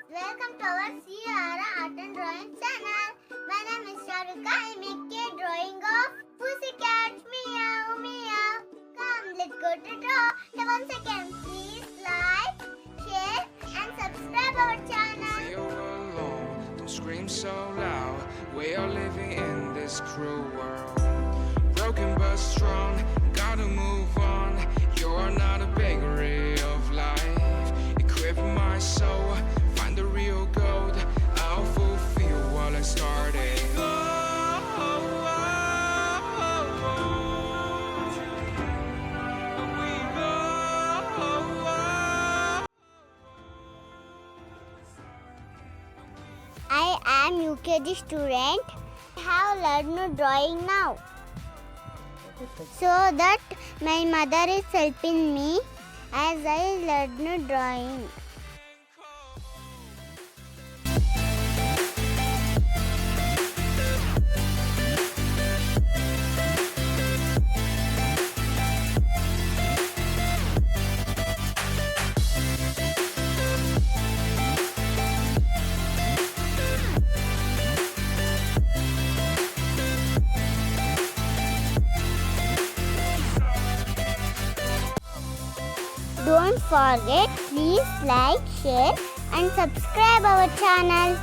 Welcome to our CRR Art and Drawing channel. My name is Charvika. I make a drawing of pussycat. Meow meow. Come, let's go to draw. Hey, 1 second. Please like, share, and subscribe our channel. Feel alone, don't scream so loud. We are living in this cruel world. Broken but strong, gotta move on. You're not a bakery of life. Equip my soul, find the real gold. I'll fulfill what I started. I am UKG student. I have learned drawing now. So that my mother is helping me as I learn drawing. Don't forget, please like, share and subscribe our channel.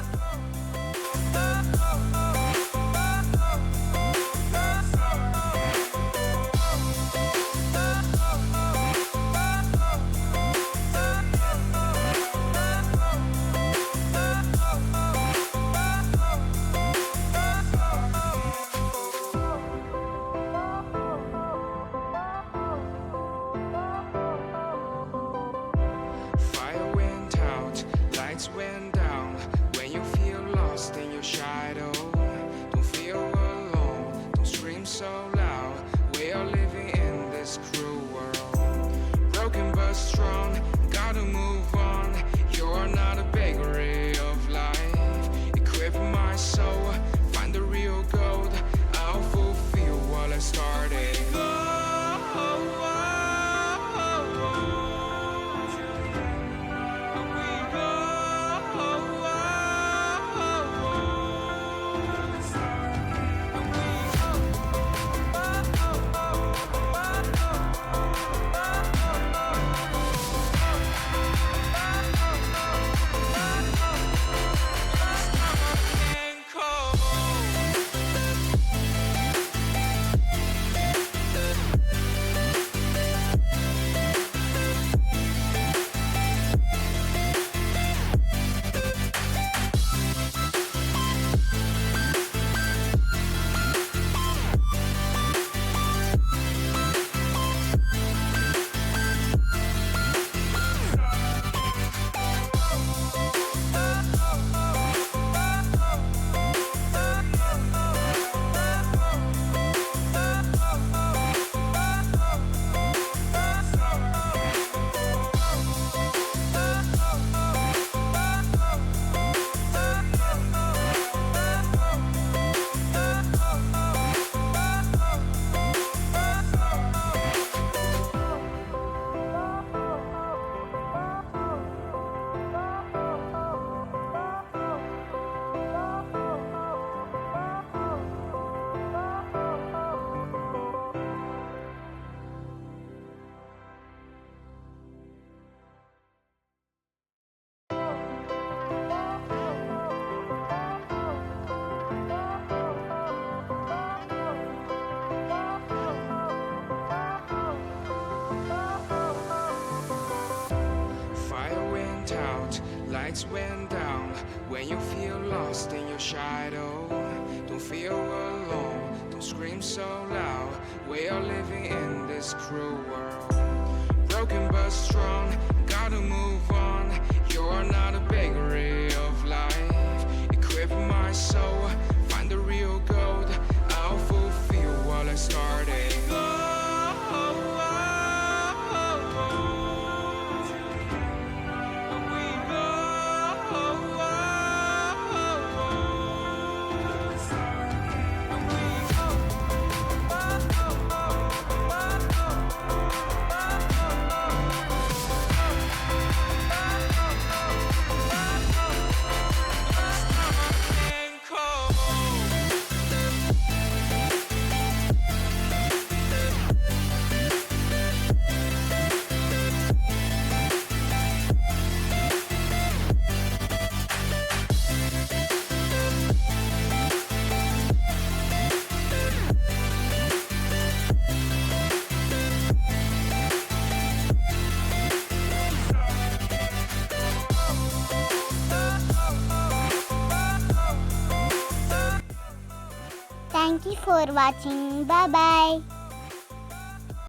Fire went out, lights went down. When you feel lost in your shadow, don't feel alone, don't scream so loud. We are living in this cruel world. Broken but strong, gotta move on. You're not a bakery of life. Equip my soul, find the real gold. I'll fulfill what I started. Fire went out, lights went down. When you feel lost in your shadow, don't feel alone, don't scream so loud. We are living in this cruel world. Broken but strong, gotta move on. You're not a bakery of life. Equip my soul, find the real gold. I'll fulfill what I started. Thank you for watching. Bye bye.